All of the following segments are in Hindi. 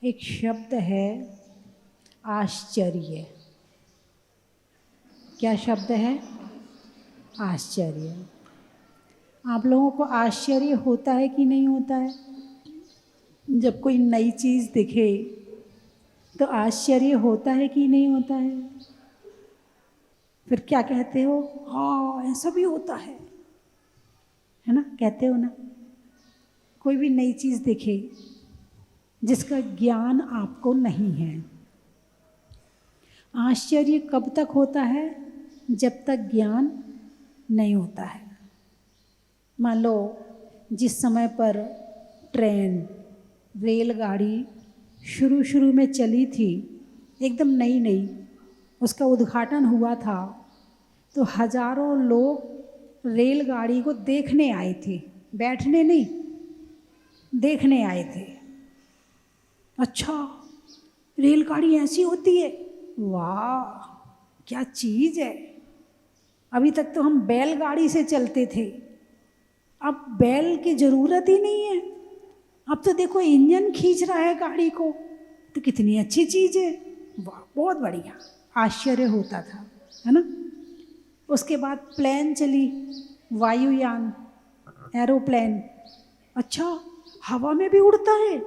एक शब्द है आश्चर्य। क्या शब्द है? आश्चर्य। आप लोगों को आश्चर्य होता है कि नहीं होता है? जब कोई नई चीज़ दिखे तो आश्चर्य होता है कि नहीं होता है? फिर क्या कहते हो? हाँ, ऐसा भी होता है ना? कहते हो ना? कोई भी नई चीज़ दिखे जिसका ज्ञान आपको नहीं है। आश्चर्य कब तक होता है? जब तक ज्ञान नहीं होता है। मान लो जिस समय पर ट्रेन, रेलगाड़ी शुरू में चली थी, एकदम नई नई उसका उद्घाटन हुआ था, तो हजारों लोग रेलगाड़ी को देखने आए थे, बैठने नहीं, देखने आए थे। अच्छा, रेलगाड़ी ऐसी होती है, वाह क्या चीज़ है। अभी तक तो हम बैलगाड़ी से चलते थे, अब बैल की ज़रूरत ही नहीं है। अब तो देखो इंजन खींच रहा है गाड़ी को, तो कितनी अच्छी चीज़ है, वाह बहुत बढ़िया। आश्चर्य होता था, है ना? उसके बाद प्लेन चली, वायुयान, एरोप्लेन। अच्छा, हवा में भी उड़ता है,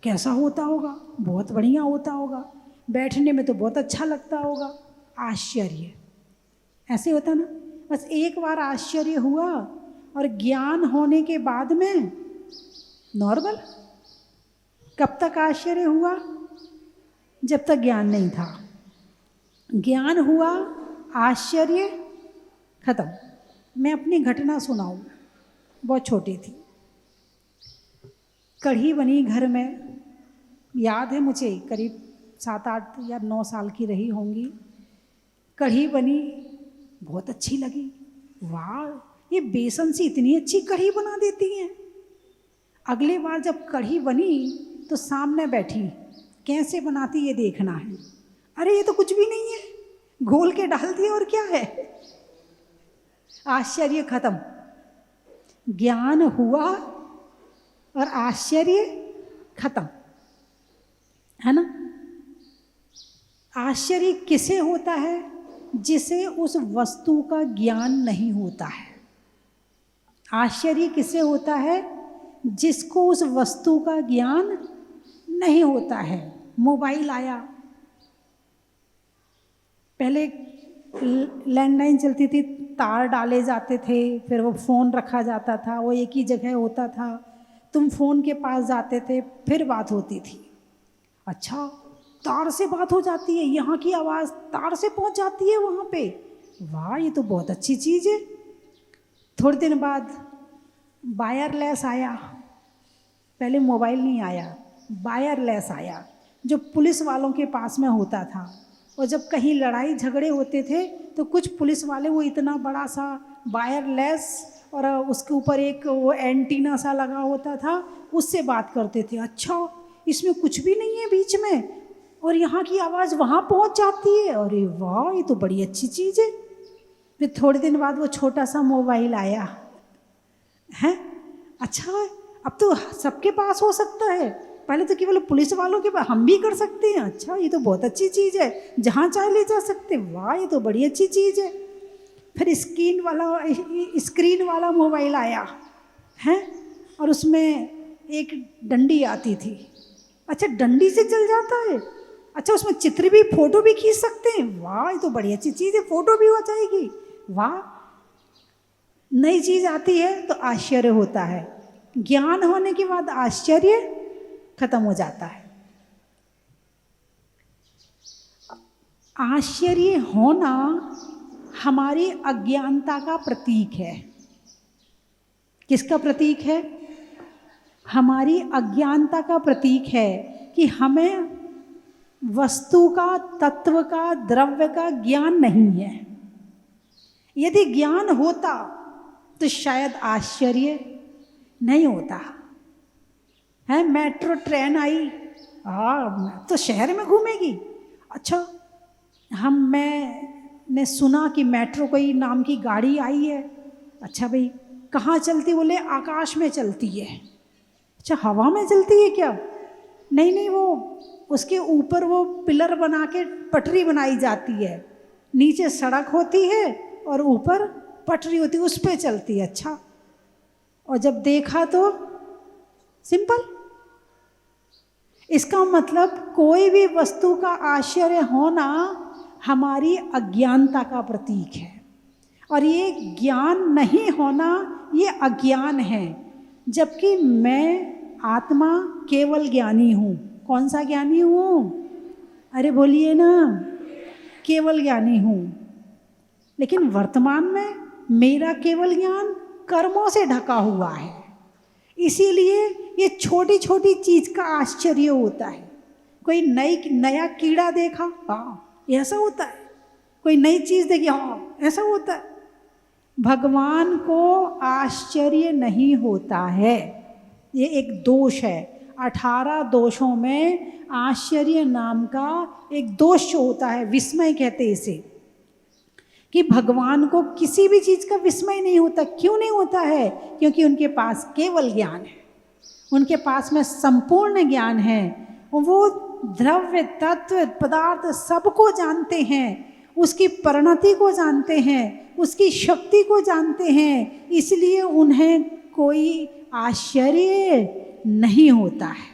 कैसा होता होगा? बहुत बढ़िया होता होगा, बैठने में तो बहुत अच्छा लगता होगा। आश्चर्य ऐसे होता ना। बस एक बार आश्चर्य हुआ और ज्ञान होने के बाद में नॉर्मल। कब तक आश्चर्य हुआ? जब तक ज्ञान नहीं था। ज्ञान हुआ, आश्चर्य खत्म। मैं अपनी घटना सुनाऊं, बहुत छोटी थी। कढ़ी बनी घर में, याद है मुझे, करीब 7-8 या 9 साल की रही होंगी। कढ़ी बनी, बहुत अच्छी लगी। वाह, ये बेसन से इतनी अच्छी कढ़ी बना देती हैं। अगली बार जब कढ़ी बनी तो सामने बैठी, कैसे बनाती ये देखना है। अरे ये तो कुछ भी नहीं है, घोल के डाल दिया और क्या है। आश्चर्य खत्म। ज्ञान हुआ और आश्चर्य खत्म, है ना? आश्चर्य किसे होता है? जिसे उस वस्तु का ज्ञान नहीं होता है। आश्चर्य किसे होता है? जिसको उस वस्तु का ज्ञान नहीं होता है। मोबाइल आया, पहले लैंडलाइन चलती थी, तार डाले जाते थे, फिर वो फ़ोन रखा जाता था, वो एक ही जगह होता था, तुम फ़ोन के पास जाते थे, फिर बात होती थी। अच्छा, तार से बात हो जाती है, यहाँ की आवाज़ तार से पहुँच जाती है वहाँ पे, वाह ये तो बहुत अच्छी चीज़ है। थोड़े दिन बाद वायरलेस आया, पहले मोबाइल नहीं आया, वायरलेस आया, जो पुलिस वालों के पास में होता था। और जब कहीं लड़ाई झगड़े होते थे तो कुछ पुलिस वाले वो इतना बड़ा सा वायरलेस और उसके ऊपर एक वो एंटीना सा लगा होता था, उससे बात करते थे। अच्छा, इसमें कुछ भी नहीं है बीच में और यहाँ की आवाज़ वहाँ पहुँच जाती है, अरे वाह ये तो बड़ी अच्छी चीज़ है। फिर थोड़े दिन बाद वो छोटा सा मोबाइल आया है। अच्छा, अब तो सबके पास हो सकता है, पहले तो केवल पुलिस वालों के पास, हम भी कर सकते हैं। अच्छा, ये तो बहुत अच्छी चीज़ है, जहाँ चाहे ले जा सकते, वाह ये तो बड़ी अच्छी चीज़ है। फिर स्क्रीन वाला मोबाइल आया है और उसमें एक डंडी आती थी। अच्छा, डंडी से चल जाता है, अच्छा उसमें चित्र भी, फोटो भी खींच सकते हैं, वाह ये तो बड़ी अच्छी चीज़ है, फोटो भी हो जाएगी, वाह। नई चीज़ आती है तो आश्चर्य होता है, ज्ञान होने के बाद आश्चर्य खत्म हो जाता है। आश्चर्य होना हमारी अज्ञानता का प्रतीक है। किसका प्रतीक है? हमारी अज्ञानता का प्रतीक है कि हमें वस्तु का, तत्व का, द्रव्य का ज्ञान नहीं है। यदि ज्ञान होता तो शायद आश्चर्य नहीं होता है। मेट्रो ट्रेन आई, हाँ तो शहर में घूमेगी। अच्छा, मैंने सुना कि मेट्रो कोई नाम की गाड़ी आई है। अच्छा भाई, कहाँ चलती? बोले आकाश में चलती है। अच्छा, हवा में चलती है क्या? नहीं नहीं, वो उसके ऊपर वो पिलर बना के पटरी बनाई जाती है, नीचे सड़क होती है और ऊपर पटरी होती है, उस पे चलती है। अच्छा, और जब देखा तो सिंपल। इसका मतलब कोई भी वस्तु का आश्चर्य होना हमारी अज्ञानता का प्रतीक है, और ये ज्ञान नहीं होना ये अज्ञान है। जबकि मैं आत्मा केवल ज्ञानी हूँ। कौन सा ज्ञानी हूँ? अरे बोलिए ना, केवल ज्ञानी हूँ। लेकिन वर्तमान में मेरा केवल ज्ञान कर्मों से ढका हुआ है, इसीलिए ये छोटी छोटी चीज का आश्चर्य होता है। कोई नया कीड़ा देखा, हाँ ऐसा होता है। कोई नई चीज देखी, हाँ ऐसा होता है। भगवान को आश्चर्य नहीं होता है, ये एक दोष है। 18 दोषों में आश्चर्य नाम का एक दोष होता है, विस्मय कहते इसे, कि भगवान को किसी भी चीज का विस्मय नहीं होता। क्यों नहीं होता है? क्योंकि उनके पास केवल ज्ञान है, उनके पास में संपूर्ण ज्ञान है। वो द्रव्य, तत्व, पदार्थ सबको जानते हैं, उसकी परिणति को जानते हैं, उसकी शक्ति को जानते हैं, इसलिए उन्हें कोई आश्चर्य नहीं होता है।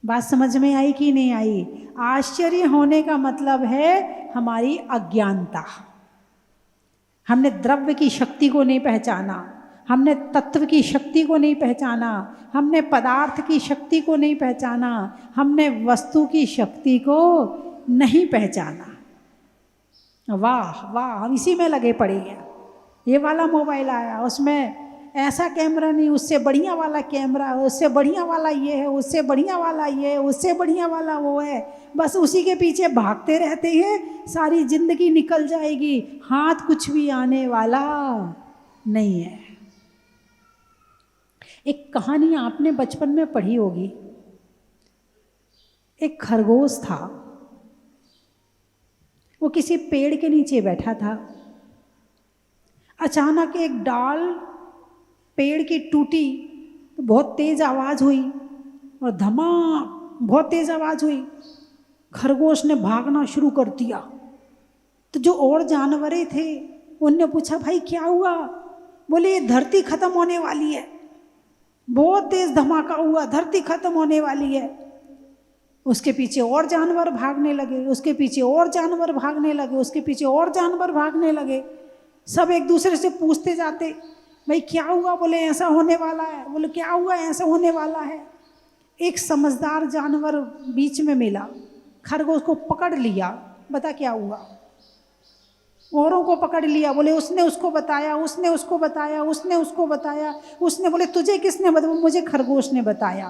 बात समझ में आई कि नहीं आई? आश्चर्य होने का मतलब है हमारी अज्ञानता। हमने द्रव्य की शक्ति को नहीं पहचाना, हमने तत्व की शक्ति को नहीं पहचाना, हमने पदार्थ की शक्ति को नहीं पहचाना, हमने वस्तु की शक्ति को नहीं पहचाना। वाह वाह, हम इसी में लगे पड़े हैं। ये वाला मोबाइल आया, उसमें ऐसा कैमरा नहीं, उससे बढ़िया वाला कैमरा, उससे बढ़िया वाला ये है, उससे बढ़िया वाला ये है, उससे बढ़िया वाला वो है। बस उसी के पीछे भागते रहते हैं, सारी जिंदगी निकल जाएगी, हाथ कुछ भी आने वाला नहीं है। एक कहानी आपने बचपन में पढ़ी होगी। एक खरगोश था, वो किसी पेड़ के नीचे बैठा था। अचानक एक डाल पेड़ की टूटी तो बहुत तेज आवाज हुई, और धमाक बहुत तेज आवाज हुई। खरगोश ने भागना शुरू कर दिया। तो जो और जानवरें थे उनने पूछा, भाई क्या हुआ? बोले ये धरती खत्म होने वाली है, बहुत तेज धमाका हुआ, धरती खत्म होने वाली है। उसके पीछे और जानवर भागने लगे, उसके पीछे और जानवर भागने लगे, उसके पीछे और जानवर भागने लगे। सब एक दूसरे से पूछते जाते, भाई क्या हुआ? बोले ऐसा होने वाला है। बोले क्या हुआ? ऐसा होने वाला है। एक समझदार जानवर बीच में मिला, खरगोश को पकड़ लिया। बता क्या हुआ? औरों को पकड़ लिया। बोले उसने उसको बताया, उसने उसको बताया, उसने उसको बताया, उसने। बोले तुझे किसने बताया? मुझे खरगोश ने बताया।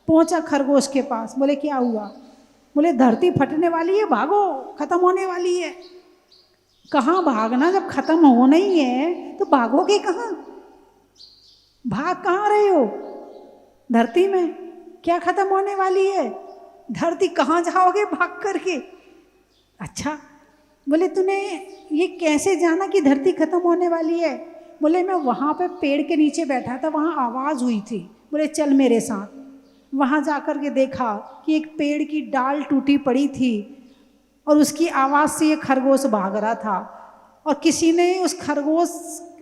पहुंचा खरगोश के पास, बोले क्या हुआ? बोले धरती फटने वाली है, भागो, खत्म होने वाली है। कहाँ भागना, जब खत्म होना ही है तो भागोगे कहाँ? भाग कहाँ रहे हो? धरती में क्या खत्म होने वाली है? धरती कहाँ जाओगे भाग करके? अच्छा, बोले तूने ये कैसे जाना कि धरती खत्म होने वाली है? बोले मैं वहाँ पे पेड़ के नीचे बैठा था, वहाँ आवाज़ हुई थी। बोले चल मेरे साथ। वहाँ जा कर के देखा कि एक पेड़ की डाल टूटी पड़ी थी, और उसकी आवाज़ से ये खरगोश भाग रहा था। और किसी ने उस खरगोश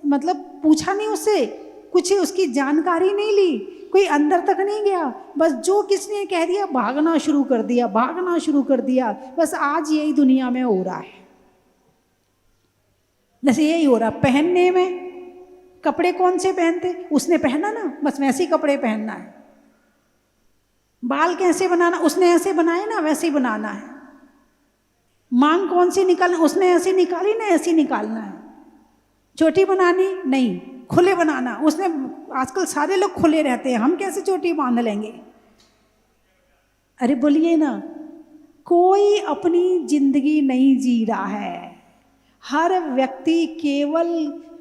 मतलब पूछा नहीं उससे, कुछ उसकी जानकारी नहीं ली, कोई अंदर तक नहीं गया। बस जो किसी ने कह दिया भागना शुरू कर दिया, भागना शुरू कर दिया। बस आज यही दुनिया में हो रहा है। जैसे यही हो रहा, पहनने में कपड़े कौन से पहनते? उसने पहना ना, बस वैसे ही कपड़े पहनना है। बाल कैसे बनाना? उसने ऐसे बनाए ना, वैसे ही बनाना है। मांग कौन सी निकालना? उसने ऐसी निकाली ना, ऐसी निकालना है। चोटी बनानी नहीं, खुले बनाना। उसने, आजकल सारे लोग खुले रहते हैं, हम कैसे चोटी बांध लेंगे? अरे बोलिए ना, कोई अपनी जिंदगी नहीं जी रहा है। हर व्यक्ति केवल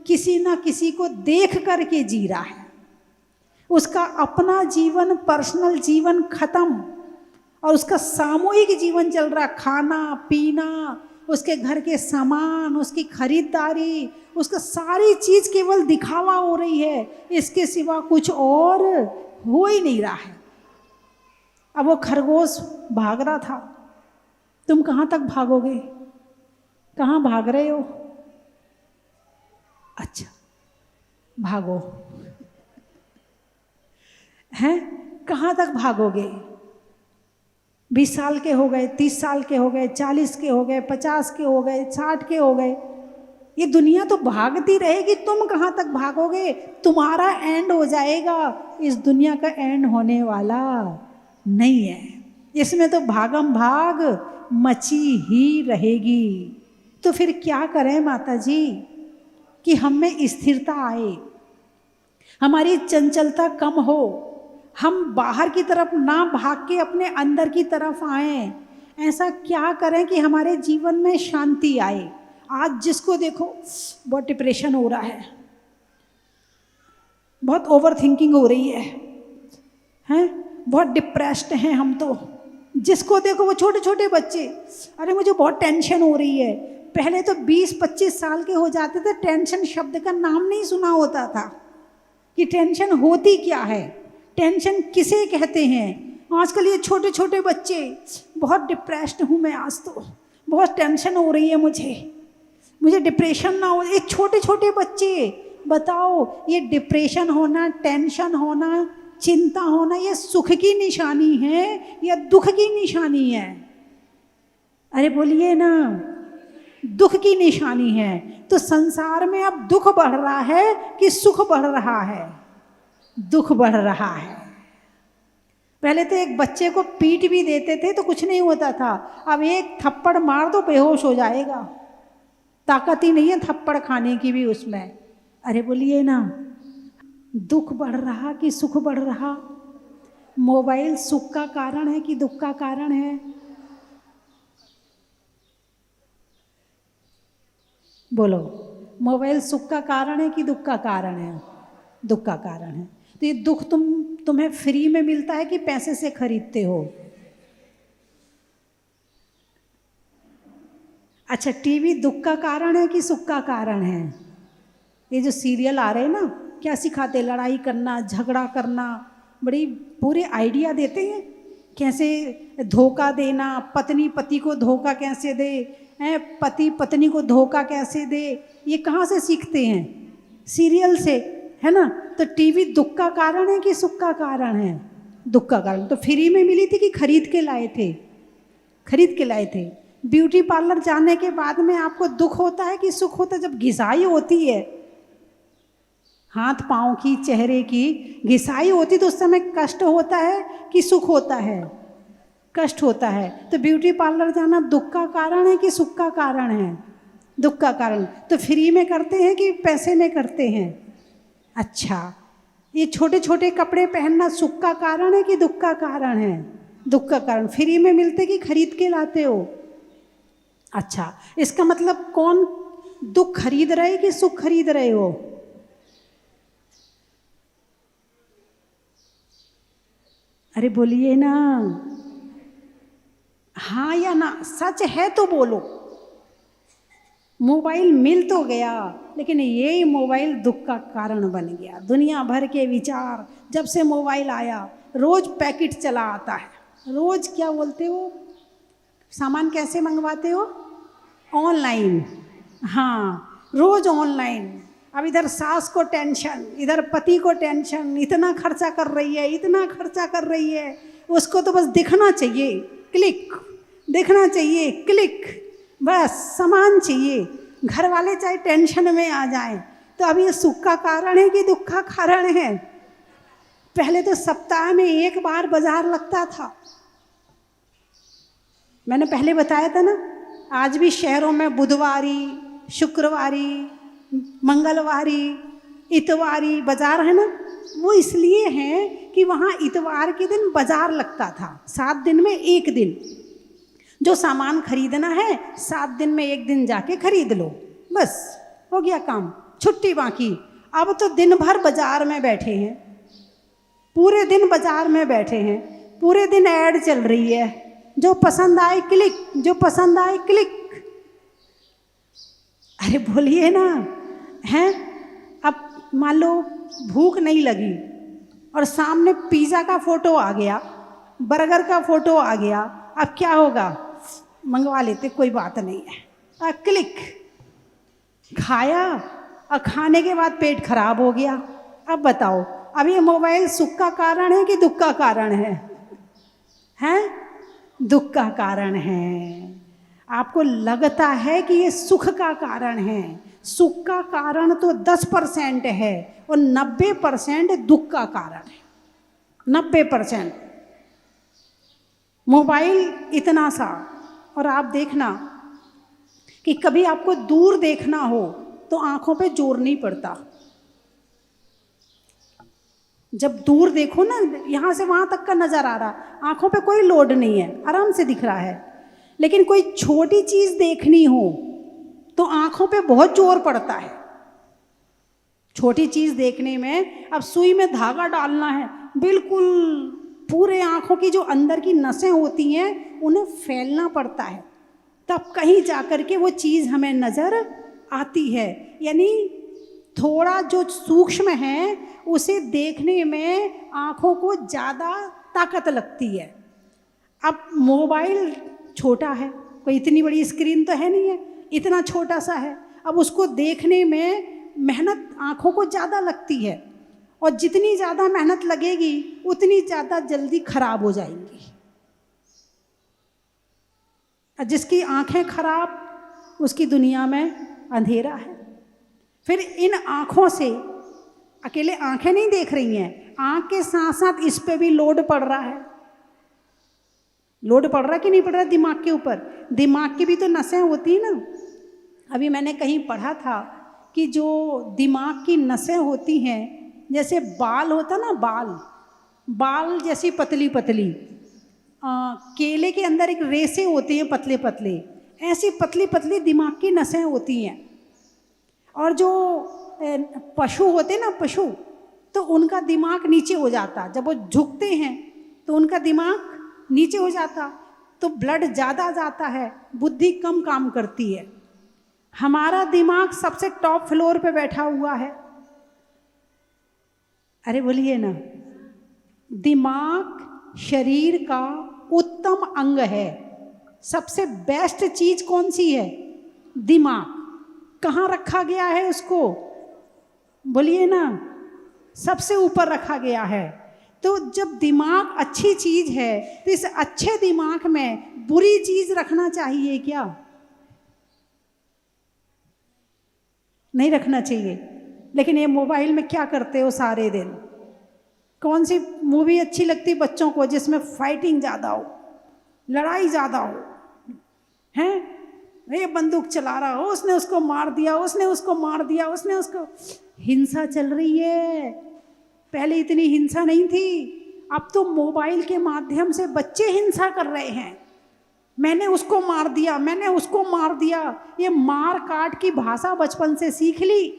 किसी ना किसी को देख करके जी रहा है। उसका अपना जीवन, पर्सनल जीवन खत्म, और उसका सामूहिक जीवन चल रहा। खाना पीना, उसके घर के सामान, उसकी खरीदारी, उसका सारी चीज केवल दिखावा हो रही है, इसके सिवा कुछ और हो ही नहीं रहा है। अब वो खरगोश भाग रहा था। तुम कहाँ तक भागोगे? कहाँ भाग रहे हो? अच्छा, भागो। हैं? कहाँ तक भागोगे? 20 साल के हो गए, 30 साल के हो गए, 40 के हो गए, 50 के हो गए, 60 के हो गए। ये दुनिया तो भागती रहेगी, तुम कहाँ तक भागोगे? तुम्हारा एंड हो जाएगा। इस दुनिया का एंड होने वाला नहीं है। इसमें तो भागम भाग मची ही रहेगी। तो फिर क्या करें माता जी कि हम में स्थिरता आए, हमारी चंचलता कम हो, हम बाहर की तरफ ना भाग के अपने अंदर की तरफ आए। ऐसा क्या करें कि हमारे जीवन में शांति आए? आज जिसको देखो बहुत डिप्रेशन हो रहा है, बहुत ओवर थिंकिंग हो रही है, हैं? बहुत डिप्रेस्ड हैं हम तो। जिसको देखो वो छोटे छोटे बच्चे, अरे मुझे बहुत टेंशन हो रही है। पहले तो 20-25 साल के हो जाते थे, टेंशन शब्द का नाम नहीं सुना होता था कि टेंशन होती क्या है, टेंशन किसे कहते हैं। आजकल ये छोटे छोटे बच्चे, बहुत डिप्रेस्ड हूँ मैं, आज तो बहुत टेंशन हो रही है मुझे डिप्रेशन ना हो। ये छोटे छोटे बच्चे, बताओ ये डिप्रेशन होना, टेंशन होना, चिंता होना, ये सुख की निशानी है या दुख की निशानी है? अरे बोलिए ना, दुख की निशानी है। तो संसार में अब दुख बढ़ रहा है कि सुख बढ़ रहा है? दुख बढ़ रहा है। पहले तो एक बच्चे को पीट भी देते थे तो कुछ नहीं होता था, अब एक थप्पड़ मार दो बेहोश हो जाएगा, ताकत ही नहीं है थप्पड़ खाने की भी उसमें। अरे बोलिए ना, दुख बढ़ रहा कि सुख बढ़ रहा? मोबाइल सुख का कारण है कि दुख का कारण है? बोलो, मोबाइल सुख का कारण है कि दुख का कारण है? दुख का कारण है। तो ये दुख तुम्हें फ्री में मिलता है कि पैसे से खरीदते हो? अच्छा, टीवी दुख का कारण है कि सुख का कारण है? ये जो सीरियल आ रहे हैं ना, क्या सिखाते? लड़ाई करना, झगड़ा करना, बड़ी पूरे आइडिया देते हैं कैसे धोखा देना, पत्नी पति को धोखा कैसे दे, पति पत्नी को धोखा कैसे दे। ये कहाँ से सीखते हैं? सीरियल से, है ना। तो टीवी दुख का कारण है कि सुख का कारण है? दुख का कारण। तो फ्री में मिली थी कि खरीद के लाए थे? खरीद के लाए थे। ब्यूटी पार्लर जाने के बाद में आपको दुख होता है कि सुख होता है? जब घिसाई होती है हाथ पाँव की, चेहरे की घिसाई होती तो उस समय कष्ट होता है कि सुख होता है? कष्ट होता है। तो ब्यूटी पार्लर जाना दुख का कारण है कि सुख का कारण है? दुख का कारण। तो फ्री में करते हैं कि पैसे में करते हैं? अच्छा, ये छोटे छोटे कपड़े पहनना सुख का कारण है कि दुख का कारण है? दुख का कारण। फ्री में मिलते कि खरीद के लाते हो? अच्छा, इसका मतलब कौन दुख खरीद रहे कि सुख खरीद रहे हो? अरे बोलिए ना, हाँ या ना, सच है तो बोलो। मोबाइल मिल तो गया, लेकिन यही मोबाइल दुख का कारण बन गया। दुनिया भर के विचार, जब से मोबाइल आया रोज पैकेट चला आता है। रोज क्या बोलते हो, सामान कैसे मंगवाते हो? ऑनलाइन। हाँ, रोज ऑनलाइन। अब इधर सास को टेंशन, इधर पति को टेंशन, इतना खर्चा कर रही है, इतना खर्चा कर रही है। उसको तो बस दिखना चाहिए, क्लिक, दिखना चाहिए, क्लिक, बस सामान चाहिए। घर वाले चाहे टेंशन में आ जाएं। तो अब ये सुख का कारण है कि दुख का कारण है? पहले तो सप्ताह में एक बार बाजार लगता था, मैंने पहले बताया था ना। आज भी शहरों में बुधवारी, शुक्रवारी, मंगलवारी, इतवारी बाजार है ना। वो इसलिए है कि वहाँ इतवार के दिन बाजार लगता था। 7 दिन में एक दिन जो सामान खरीदना है, 7 दिन में एक दिन जाके खरीद लो, बस हो गया काम, छुट्टी बाकी। अब तो दिन भर बाजार में बैठे हैं, पूरे दिन बाजार में बैठे हैं, पूरे दिन ऐड चल रही है, जो पसंद आए क्लिक, जो पसंद आए क्लिक। अरे बोलिए ना, हैं? अब मान लो भूख नहीं लगी और सामने पिज़्ज़ा का फोटो आ गया, बर्गर का फोटो आ गया, अब क्या होगा, मंगवा लेते, कोई बात नहीं है, क्लिक, खाया और खाने के बाद पेट खराब हो गया। अब बताओ, अब ये मोबाइल सुख का कारण है कि दुख का कारण है? हैं? दुख का कारण है। आपको लगता है कि ये सुख का कारण है, सुख का कारण तो 10% है और 90% दुख का कारण है। 90% मोबाइल इतना सा। और आप देखना कि कभी आपको दूर देखना हो तो आंखों पे जोर नहीं पड़ता। जब दूर देखो ना, यहाँ से वहाँ तक का नज़र आ रहा, आंखों पे कोई लोड नहीं है, आराम से दिख रहा है। लेकिन कोई छोटी चीज़ देखनी हो तो आंखों पे बहुत जोर पड़ता है। छोटी चीज़ देखने में, अब सुई में धागा डालना है, बिल्कुल पूरे आंखों की जो अंदर की नसें होती हैं उन्हें फैलना पड़ता है, तब कहीं जाकर के वो चीज़ हमें नज़र आती है। यानी थोड़ा जो सूक्ष्म है उसे देखने में आँखों को ज़्यादा ताकत लगती है। अब मोबाइल छोटा है, कोई इतनी बड़ी स्क्रीन तो है नहीं है, इतना छोटा सा है। अब उसको देखने में मेहनत आँखों को ज़्यादा लगती है, और जितनी ज़्यादा मेहनत लगेगी उतनी ज़्यादा जल्दी खराब हो जाएंगी। जिसकी आँखें खराब, उसकी दुनिया में अंधेरा है। फिर इन आँखों से, अकेले आँखें नहीं देख रही हैं, आँख के साथ साथ इस पे भी लोड पड़ रहा है। लोड पड़ रहा कि नहीं पड़ रहा दिमाग के ऊपर? दिमाग की भी तो नसें होती हैं ना। अभी मैंने कहीं पढ़ा था कि जो दिमाग की नसें होती हैं, जैसे बाल होता ना, बाल जैसी पतली पतली, केले के अंदर एक रेसे होती हैं पतले पतले, ऐसी पतली पतली दिमाग की नसें होती हैं। और जो पशु होते ना, पशु, तो उनका दिमाग नीचे हो जाता, जब वो झुकते हैं तो उनका दिमाग नीचे हो जाता, तो ब्लड ज़्यादा जाता है, बुद्धि कम काम करती है। हमारा दिमाग सबसे टॉप फ्लोर पे बैठा हुआ है। अरे बोलिए ना, दिमाग शरीर का उत्तम अंग है। सबसे बेस्ट चीज कौन सी है? दिमाग। कहाँ रखा गया है उसको? बोलिए ना, सबसे ऊपर रखा गया है। तो जब दिमाग अच्छी चीज है तो इस अच्छे दिमाग में बुरी चीज रखना चाहिए क्या? नहीं रखना चाहिए। लेकिन ये मोबाइल में क्या करते हो सारे दिन? कौन सी मूवी अच्छी लगती बच्चों को जिसमें फाइटिंग ज़्यादा हो, लड़ाई ज़्यादा हो, हैं? ये बंदूक चला रहा हो, उसने उसको मार दिया, उसने उसको मार दिया, उसने उसको, हिंसा चल रही है। पहले इतनी हिंसा नहीं थी, अब तो मोबाइल के माध्यम से बच्चे हिंसा कर रहे हैं। मैंने उसको मार दिया, मैंने उसको मार दिया, ये मार काट की भाषा बचपन से सीख ली।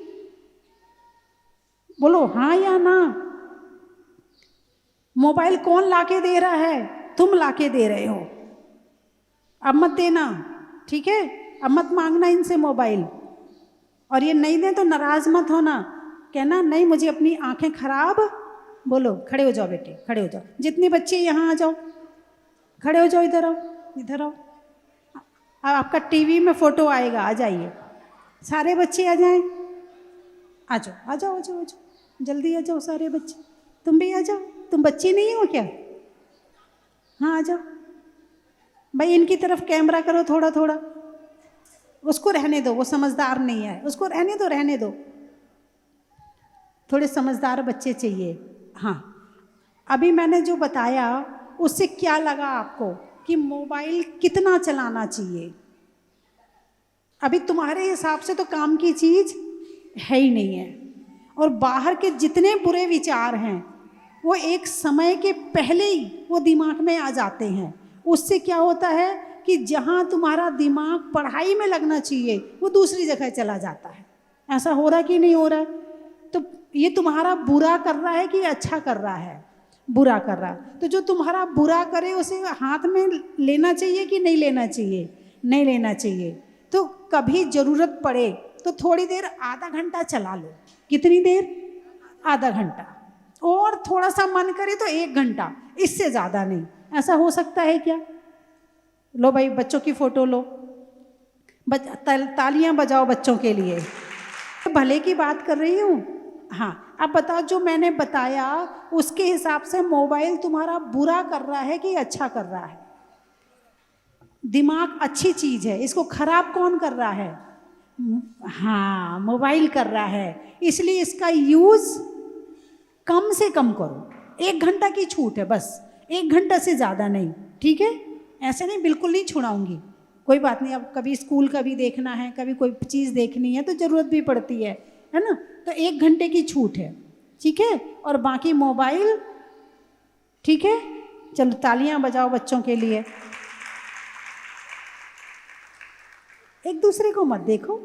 बोलो हाँ या ना? मोबाइल कौन लाके दे रहा है? तुम लाके दे रहे हो। अब मत देना, ठीक है? अब मत मांगना इनसे मोबाइल। और ये नहीं दे तो नाराज मत होना, कहना नहीं मुझे अपनी आंखें खराब। बोलो खड़े हो जाओ बेटे, खड़े हो जाओ। जितने बच्चे यहाँ आ जाओ, खड़े हो जाओ, इधर आओ, इधर आओ। अब आपका टीवी में फोटो आएगा, आ जाइए, सारे बच्चे आ जाएं। आ जाओ आ जाओ आ जाओ आ जाओ, जल्दी आ जाओ सारे बच्चे। तुम भी आ जाओ, तुम बच्ची नहीं हो क्या? हाँ आ जाओ भाई। इनकी तरफ कैमरा करो थोड़ा थोड़ा। उसको रहने दो, वो समझदार नहीं है, उसको रहने दो, रहने दो। थोड़े समझदार बच्चे चाहिए। हाँ, अभी मैंने जो बताया उससे क्या लगा आपको कि मोबाइल कितना चलाना चाहिए? अभी तुम्हारे हिसाब से तो काम की चीज़ है ही नहीं है। और बाहर के जितने बुरे विचार हैं वो एक समय के पहले ही वो दिमाग में आ जाते हैं। उससे क्या होता है कि जहाँ तुम्हारा दिमाग पढ़ाई में लगना चाहिए वो दूसरी जगह चला जाता है। ऐसा हो रहा कि नहीं हो रहा है? तो ये तुम्हारा बुरा कर रहा है कि अच्छा कर रहा है? बुरा कर रहा है। तो जो तुम्हारा बुरा करे उसे हाथ में लेना चाहिए कि नहीं लेना चाहिए? नहीं लेना चाहिए। तो कभी ज़रूरत पड़े तो थोड़ी देर, आधा घंटा चला लो। कितनी देर? आधा घंटा। और थोड़ा सा मन करे तो 1 घंटा, इससे ज़्यादा नहीं। ऐसा हो सकता है क्या? लो भाई बच्चों की फ़ोटो लो, तालियां बजाओ बच्चों के लिए। भले की बात कर रही हूँ। हाँ, अब बताओ जो मैंने बताया उसके हिसाब से मोबाइल तुम्हारा बुरा कर रहा है कि अच्छा कर रहा है? दिमाग अच्छी चीज़ है, इसको खराब कौन कर रहा है? हाँ, मोबाइल कर रहा है। इसलिए इसका यूज़ कम से कम करो। 1 घंटा की छूट है बस, 1 घंटा से ज़्यादा नहीं, ठीक है? ऐसे नहीं, बिल्कुल नहीं छुड़ाऊंगी, कोई बात नहीं। अब कभी स्कूल का भी देखना है, कभी कोई चीज़ देखनी है तो ज़रूरत भी पड़ती है ना? तो 1 घंटे की छूट है, ठीक है? और बाकी मोबाइल, ठीक है? चलो तालियां बजाओ बच्चों के लिए। एक दूसरे को मत देखो।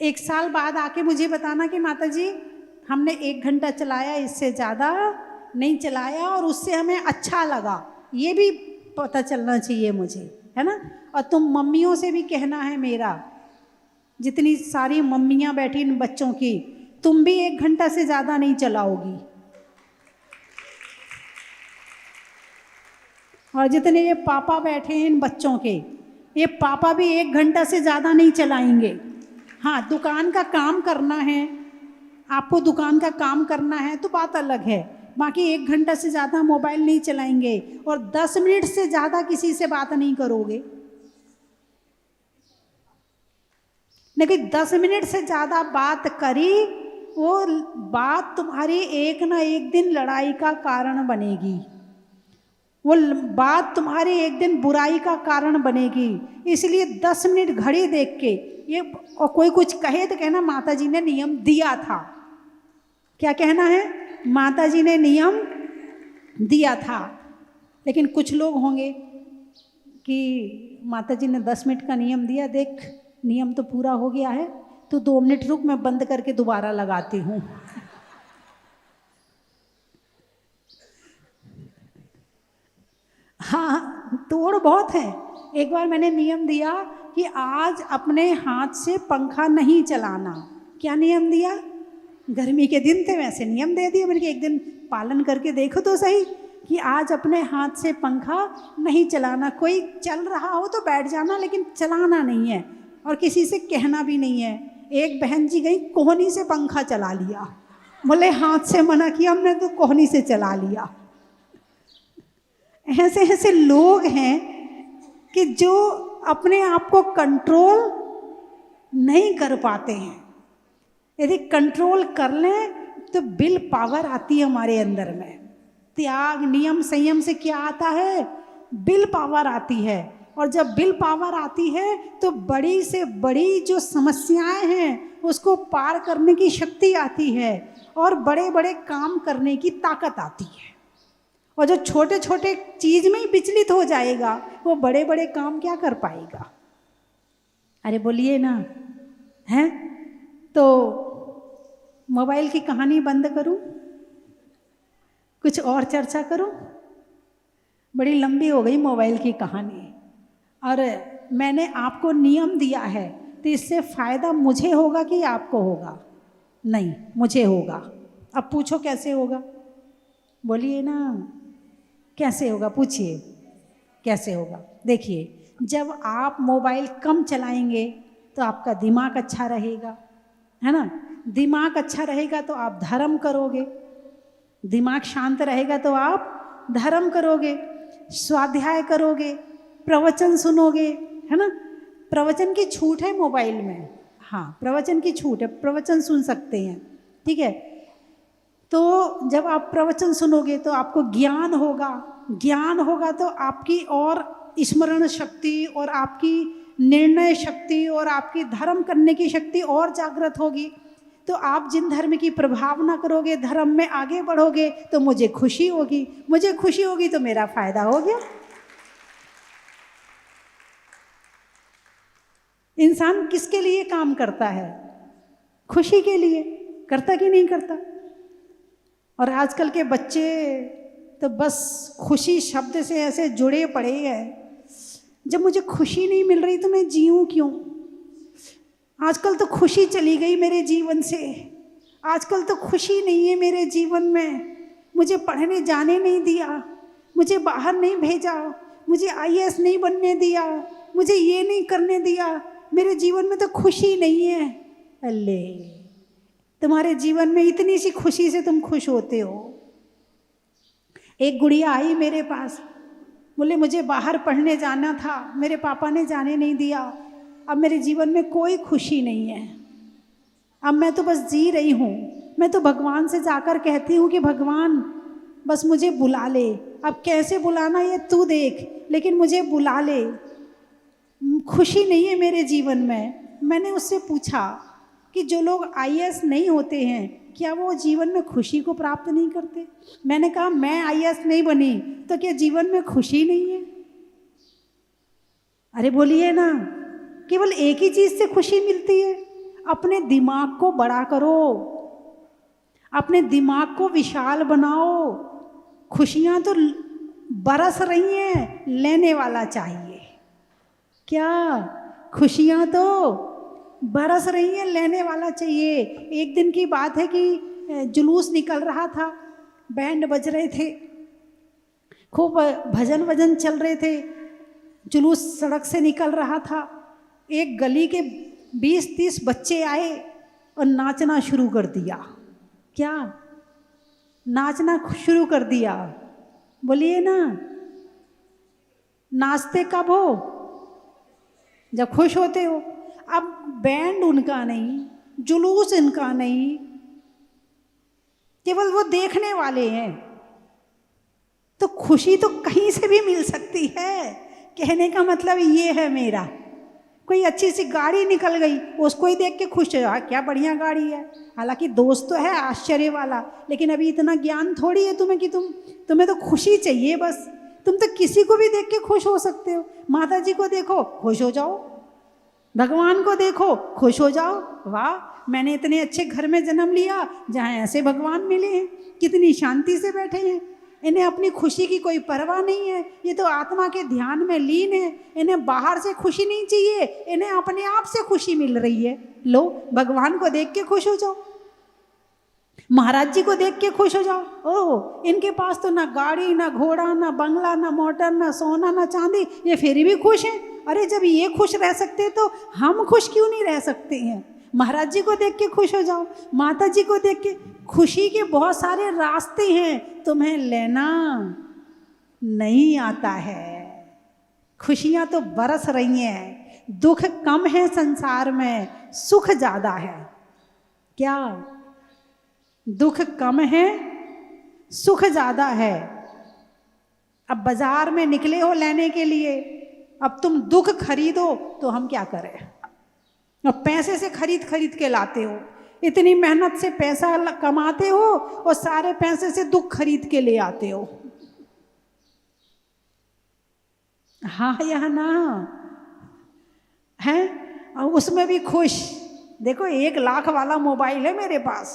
1 साल बाद आके मुझे बताना कि माता जी हमने 1 घंटा चलाया, इससे ज़्यादा नहीं चलाया और उससे हमें अच्छा लगा, ये भी पता चलना चाहिए मुझे, है ना? और तुम मम्मियों से भी कहना है मेरा, जितनी सारी मम्मियाँ बैठी इन बच्चों की, तुम भी 1 घंटा से ज़्यादा नहीं चलाओगी। और जितने ये पापा बैठे हैं इन बच्चों के, ये पापा भी 1 घंटा से ज़्यादा नहीं चलाएंगे। हाँ, दुकान का काम करना है, आपको दुकान का काम करना है तो बात अलग है, बाकी 1 घंटा से ज़्यादा मोबाइल नहीं चलाएंगे। और 10 मिनट से ज़्यादा किसी से बात नहीं करोगे। लेकिन 10 मिनट से ज़्यादा बात करी, वो बात तुम्हारी एक ना एक दिन लड़ाई का कारण बनेगी, वो बात तुम्हारी एक दिन बुराई का कारण बनेगी। इसलिए 10 मिनट घड़ी देख के ये, और कोई कुछ कहे तो कहना माता जी ने नियम दिया था। क्या कहना है? माता जी ने नियम दिया था। लेकिन कुछ लोग होंगे कि माता जी ने 10 मिनट का नियम दिया, देख नियम तो पूरा हो गया है, तो 2 मिनट रुक, मैं बंद करके दोबारा लगाती हूँ। हाँ, तोड़ बहुत है। एक बार मैंने नियम दिया कि आज अपने हाथ से पंखा नहीं चलाना। क्या नियम दिया? गर्मी के दिन थे, वैसे नियम दे दिया मैंने कि एक दिन पालन करके देखो तो सही, कि आज अपने हाथ से पंखा नहीं चलाना। कोई चल रहा हो तो बैठ जाना, लेकिन चलाना नहीं है, और किसी से कहना भी नहीं है। एक बहन जी गई, कोहनी से पंखा चला लिया। बोले हाथ से मना किया हमने, तो कोहनी से चला लिया। ऐसे ऐसे लोग हैं कि जो अपने आप को कंट्रोल नहीं कर पाते हैं। यदि कंट्रोल कर लें तो विल पावर आती है हमारे अंदर में। त्याग, नियम, संयम से क्या आता है? विल पावर आती है। और जब विल पावर आती है तो बड़ी से बड़ी जो समस्याएं हैं उसको पार करने की शक्ति आती है, और बड़े बड़े काम करने की ताकत आती है। और जो छोटे छोटे चीज में ही विचलित हो जाएगा, वो बड़े बड़े काम क्या कर पाएगा? अरे बोलिए ना, हैं? तो मोबाइल की कहानी बंद करूं, कुछ और चर्चा करूं? बड़ी लंबी हो गई मोबाइल की कहानी। और मैंने आपको नियम दिया है, तो इससे फायदा मुझे होगा कि आपको होगा? नहीं, मुझे होगा। अब पूछो कैसे होगा? बोलिए ना, कैसे होगा? पूछिए कैसे होगा। देखिए, जब आप मोबाइल कम चलाएंगे तो आपका दिमाग अच्छा रहेगा, है ना? दिमाग अच्छा रहेगा तो आप धर्म करोगे, दिमाग शांत रहेगा तो आप धर्म करोगे, स्वाध्याय करोगे, प्रवचन सुनोगे, है ना? प्रवचन की छूट है मोबाइल में। हाँ, प्रवचन की छूट है, प्रवचन सुन सकते हैं, ठीक है? तो जब आप प्रवचन सुनोगे तो आपको ज्ञान होगा, ज्ञान होगा तो आपकी और स्मरण शक्ति और आपकी निर्णय शक्ति और आपकी धर्म करने की शक्ति और जागृत होगी। तो आप जिन धर्म की प्रभावना करोगे, धर्म में आगे बढ़ोगे, तो मुझे खुशी होगी, मुझे खुशी होगी तो मेरा फायदा हो गया। इंसान किसके लिए काम करता है? खुशी के लिए। करता कि नहीं करता? और आजकल के बच्चे तो बस खुशी शब्द से ऐसे जुड़े पड़े हैं। जब मुझे खुशी नहीं मिल रही तो मैं जीऊँ क्यों? आजकल तो खुशी चली गई मेरे जीवन से, आजकल तो खुशी नहीं है मेरे जीवन में, मुझे पढ़ने जाने नहीं दिया, मुझे बाहर नहीं भेजा, मुझे आईएएस नहीं बनने दिया, मुझे ये नहीं करने दिया, मेरे जीवन में तो खुशी नहीं है। अल्ले, तुम्हारे जीवन में इतनी सी खुशी से तुम खुश होते हो। एक गुड़िया आई मेरे पास, बोले मुझे बाहर पढ़ने जाना था, मेरे पापा ने जाने नहीं दिया, अब मेरे जीवन में कोई खुशी नहीं है, अब मैं तो बस जी रही हूँ। मैं तो भगवान से जाकर कहती हूँ कि भगवान बस मुझे बुला ले, अब कैसे बुलाना ये तू देख, लेकिन मुझे बुला ले, खुशी नहीं है मेरे जीवन में। मैंने उससे पूछा कि जो लोग आईएएस नहीं होते हैं क्या वो जीवन में खुशी को प्राप्त नहीं करते? मैंने कहा मैं आईएएस नहीं बनी तो क्या जीवन में खुशी नहीं है? अरे बोलिए ना, केवल एक ही चीज से खुशी मिलती है, अपने दिमाग को बड़ा करो, अपने दिमाग को विशाल बनाओ। खुशियां तो बरस रही हैं, लेने वाला चाहिए। क्या खुशियां तो बरस रही हैं, लेने वाला चाहिए। एक दिन की बात है कि जुलूस निकल रहा था, बैंड बज रहे थे, खूब भजन वजन चल रहे थे, जुलूस सड़क से निकल रहा था। एक गली के 20-30 बच्चे आए और नाचना शुरू कर दिया। क्या नाचना शुरू कर दिया? बोलिए ना, नाचते कब हो? जब खुश होते हो। अब बैंड उनका नहीं, जुलूस इनका नहीं, केवल वो देखने वाले हैं। तो खुशी तो कहीं से भी मिल सकती है। कहने का मतलब ये है मेरा, कोई अच्छी सी गाड़ी निकल गई, उसको ही देख के खुश है, क्या बढ़िया गाड़ी है। हालांकि दोस्त तो है आश्चर्य वाला, लेकिन अभी इतना ज्ञान थोड़ी है तुम्हें कि तुम्हें तो खुशी चाहिए बस। तुम तो किसी को भी देख के खुश हो सकते हो। माता जी को देखो खुश हो जाओ, भगवान को देखो खुश हो जाओ, वाह मैंने इतने अच्छे घर में जन्म लिया जहाँ ऐसे भगवान मिले हैं, कितनी शांति से बैठे हैं, इन्हें अपनी खुशी की कोई परवाह नहीं है, ये तो आत्मा के ध्यान में लीन है, इन्हें बाहर से खुशी नहीं चाहिए, इन्हें अपने आप से खुशी मिल रही है। लो भगवान को देख के खुश हो जाओ, महाराज जी को देख के खुश हो जाओ। ओह इनके पास तो ना गाड़ी, ना घोड़ा, ना बंगला, ना मोटर, ना सोना, ना चांदी, ये फिर भी खुश हैं। अरे जब ये खुश रह सकते तो हम खुश क्यों नहीं रह सकते हैं? महाराज जी को देख के खुश हो जाओ, माता जी को देख के। खुशी के बहुत सारे रास्ते हैं, तुम्हें लेना नहीं आता है। खुशियां तो बरस रही हैं, दुख कम है संसार में, सुख ज्यादा है। क्या दुख कम है, सुख ज्यादा है। अब बाजार में निकले हो लेने के लिए, अब तुम दुख खरीदो तो हम क्या करें? अब पैसे से खरीद के लाते हो, इतनी मेहनत से पैसा कमाते हो और सारे पैसे से दुख खरीद के ले आते हो। हाँ या ना है? और उसमें भी खुश। देखो 1 लाख वाला मोबाइल है मेरे पास,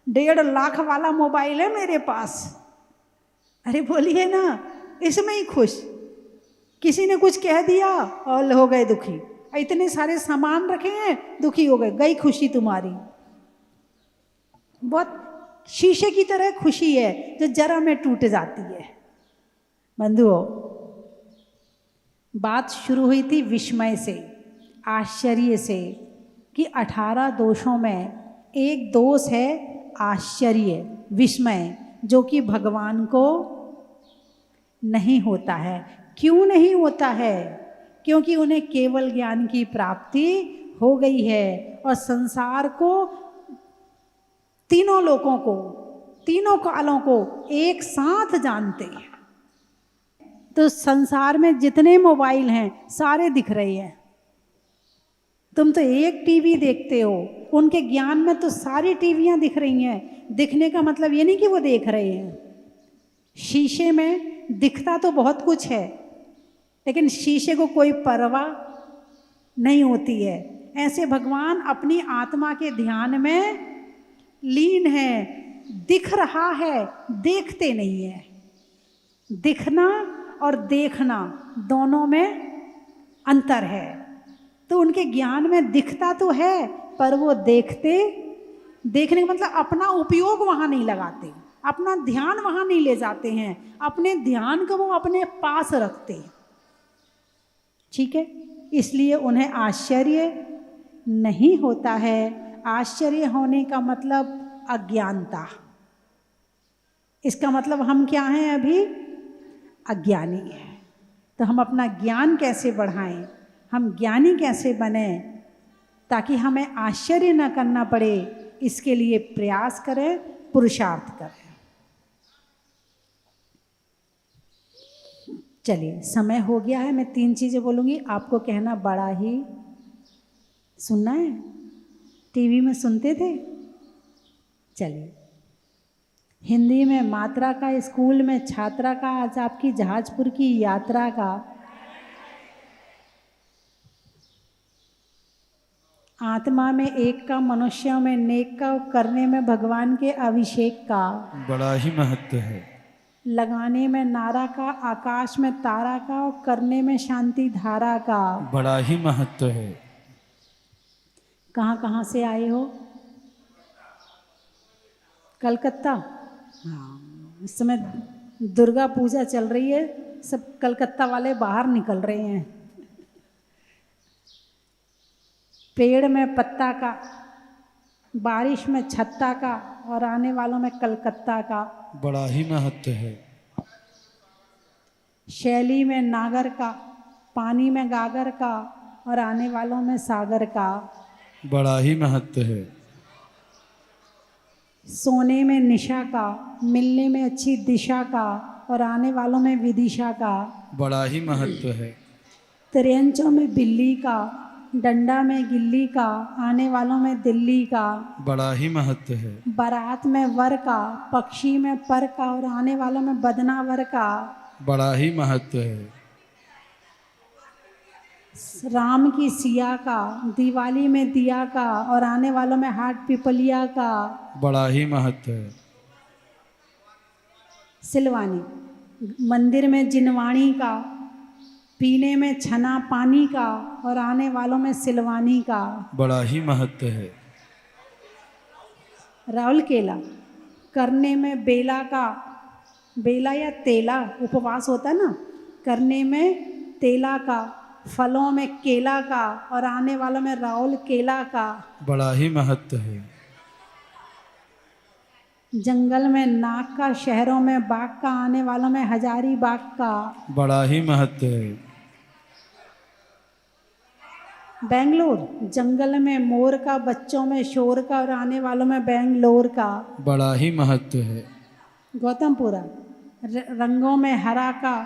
1.5 लाख वाला मोबाइल है मेरे पास। अरे बोलिए ना, इसमें ही खुश। किसी ने कुछ कह दिया और हो गए दुखी, इतने सारे सामान रखे हैं, दुखी हो गए, गई खुशी तुम्हारी। बहुत शीशे की तरह खुशी है जो जरा में टूट जाती है। बंधुओं, बात शुरू हुई थी विस्मय से, आश्चर्य से, कि 18 दोषों में एक दोष है आश्चर्य, विस्मय, जो कि भगवान को नहीं होता है। क्यों नहीं होता है? क्योंकि उन्हें केवल ज्ञान की प्राप्ति हो गई है और संसार को, तीनों लोकों को, तीनों कालों को एक साथ जानते हैं। तो संसार में जितने मोबाइल हैं सारे दिख रहे हैं। तुम तो एक टीवी देखते हो, उनके ज्ञान में तो सारी टीवियां दिख रही हैं। दिखने का मतलब ये नहीं कि वो देख रहे हैं। शीशे में दिखता तो बहुत कुछ है, लेकिन शीशे को कोई परवाह नहीं होती है। ऐसे भगवान अपनी आत्मा के ध्यान में लीन है, दिख रहा है, देखते नहीं है। दिखना और देखना दोनों में अंतर है। तो उनके ज्ञान में दिखता तो है, पर वो देखने का मतलब अपना उपयोग वहां नहीं लगाते। अपना ध्यान वहाँ नहीं ले जाते हैं, अपने ध्यान को वो अपने पास रखते हैं। ठीक है, इसलिए उन्हें आश्चर्य नहीं होता है। आश्चर्य होने का मतलब अज्ञानता। इसका मतलब हम क्या हैं? अभी अज्ञानी हैं। तो हम अपना ज्ञान कैसे बढ़ाएं, हम ज्ञानी कैसे बने, ताकि हमें आश्चर्य न करना पड़े, इसके लिए प्रयास करें, पुरुषार्थ करें। चलिए, समय हो गया है। मैं 3 चीज़ें बोलूँगी, आपको कहना बड़ा ही। सुनना है? टीवी में सुनते थे? चलिए, हिंदी में मात्रा का, स्कूल में छात्रा का, आज आपकी जहाजपुर की यात्रा का। आत्मा में एक का, मनुष्यों में नेक का, करने में भगवान के अभिषेक का बड़ा ही महत्व है। लगाने में नारा का, आकाश में तारा का, और करने में शांति धारा का बड़ा ही महत्व है। कहाँ कहाँ से आए हो? कलकत्ता। हाँ, इस समय दुर्गा पूजा चल रही है, सब कलकत्ता वाले बाहर निकल रहे हैं। पेड़ में पत्ता का, बारिश में छत्ता का, और आने वालों में कलकत्ता का बड़ा ही महत्व है। शैली में नागर का, पानी में गागर का, और आने वालों में सागर का बड़ा ही महत्व है। सोने में निशा का, मिलने में अच्छी दिशा का, और आने वालों में विदिशा का बड़ा ही महत्व है। त्रियंचों में बिल्ली का, डंडा में गिल्ली का, आने वालों में दिल्ली का बड़ा ही महत्व है। बारात में वर का, पक्षी में पर का, और आने वालों में बदनावर का बड़ा ही महत्व है। राम की सिया का, दिवाली में दिया का, और आने वालों में हाट पिपलिया का बड़ा ही महत्व है। सिलवानी, मंदिर में जिनवाणी का, पीने में छना पानी का, और आने वालों में सिलवानी का बड़ा ही महत्व है। राउरकेला, करने में बेला का, बेला या तेला उपवास होता ना, करने में तेला का, फलों में केला का, और आने वालों में राउल केला का बड़ा ही महत्व है। जंगल में नाग का, शहरों में बाग का, आने वालों में हजारी बाग का बड़ा ही महत्व है। बेंगलोर, जंगल में मोर का, बच्चों में शोर का, और आने वालों में बेंगलोर का बड़ा ही महत्व है। गौतमपुरा, रंगों में हरा का,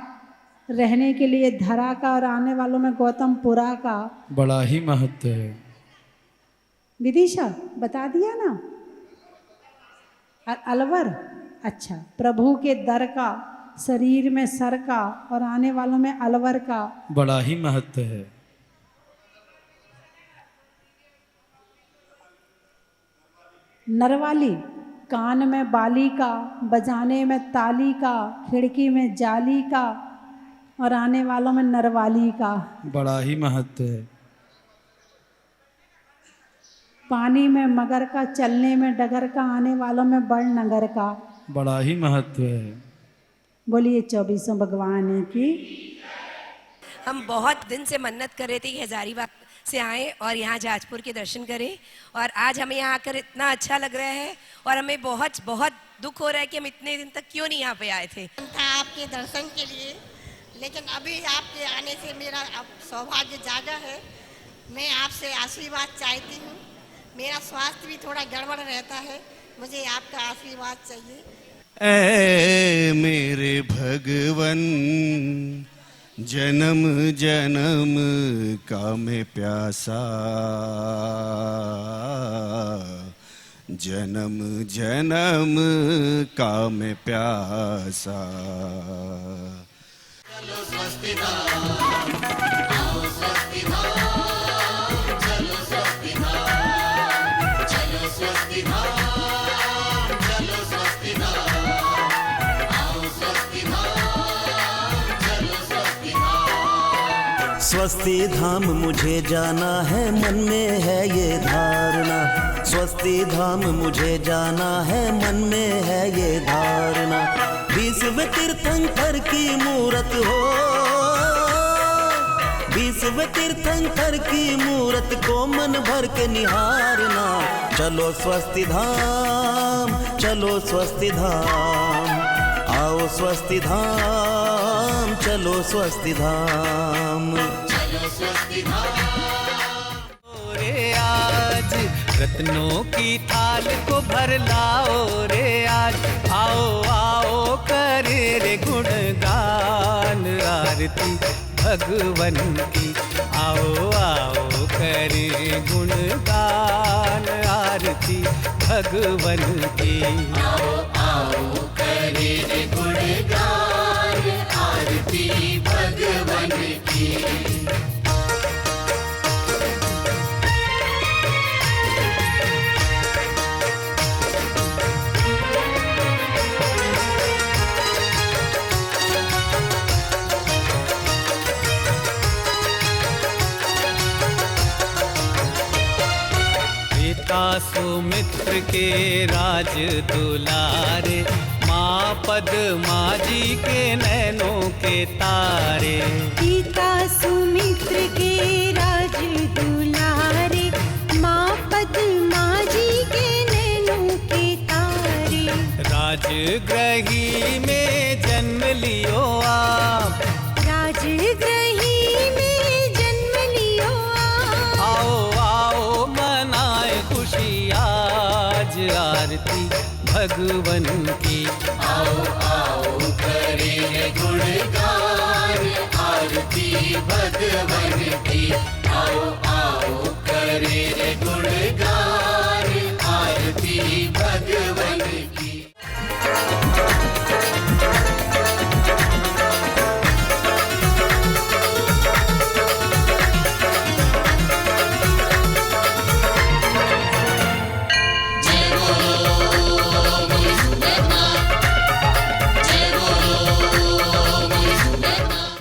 रहने के लिए धरा का, और आने वालों में गौतमपुरा का बड़ा ही महत्व है। विदिशा बता दिया ना। अलवर, अच्छा, प्रभु के दर का, शरीर में सर का, और आने वालों में अलवर का बड़ा ही महत्व है। नरवाली, कान में बाली का, बजाने में ताली का, खिड़की में जाली का, और आने वालों में नरवाली का बड़ा ही महत्व है। पानी में मगर का, चलने में डगर का, आने वालों में बड़ नगर का बड़ा ही महत्व है। बोलिए 24 भगवान की। हम बहुत दिन से मन्नत कर रहे थे कि हजारीबाग से आए और यहाँ जाजपुर के दर्शन करें, और आज हमें यहाँ आकर इतना अच्छा लग रहा है, और हमें बहुत बहुत दुख हो रहा है कि हम इतने दिन तक क्यों नहीं यहाँ पे आए थे। था आपके दर्शन के लिए, लेकिन अभी आपके आने से मेरा अब सौभाग्य जागा है। मैं आपसे आशीर्वाद चाहती हूँ। मेरा स्वास्थ्य भी थोड़ा गड़बड़ रहता है, मुझे आपका आशीर्वाद चाहिए। ऐ मेरे भगवन, जन्म जन्म का मैं प्यासा, जन्म जन्म का मैं प्यासा। चलो स्वस्ति धाम, आओ स्वस्ति धाम, चलो स्वस्ति धाम, चलो स्वस्ति धाम, चलो स्वस्ति धाम, आओ स्वस्ति धाम, चलो स्वस्ति धाम। स्वस्ति धाम मुझे जाना है, मन में है ये धारणा। स्वस्ति धाम मुझे जाना है, मन में है ये धारणा। 20वें तीर्थंकर की मूरत हो, 20वें तीर्थंकर की मूरत को मन भर के निहारना। चलो स्वस्ति धाम, चलो स्वस्ति धाम, आओ स्वस्ति धाम, चलो स्वस्ति धाम। चलो स्वस्ति धाम। रे आज रत्नों की थाल को भर लाओ रे आज, आओ आओ करे रे गुणगान आरती भगवन की, आओ आओ करे गुणगान आरती भगवन की। आओ आओ करे रे गुणगान आरती भगवन की। सुमित्र के राज दुलारे, माँ पद्मा जी के नैनों के तारे। पिता सुमित्र के राज दुलारे, माँ पद्मा जी के नैनों के तारे। राजगृही में जन्म लियो आप, राजगृही में जन्म लियो आप। आओ आओ मनाए खुशी आज आरती भगवन की। आओ आओ करे रे गुणगान आरती भगवन की। आओ आओ करे रे गुणगान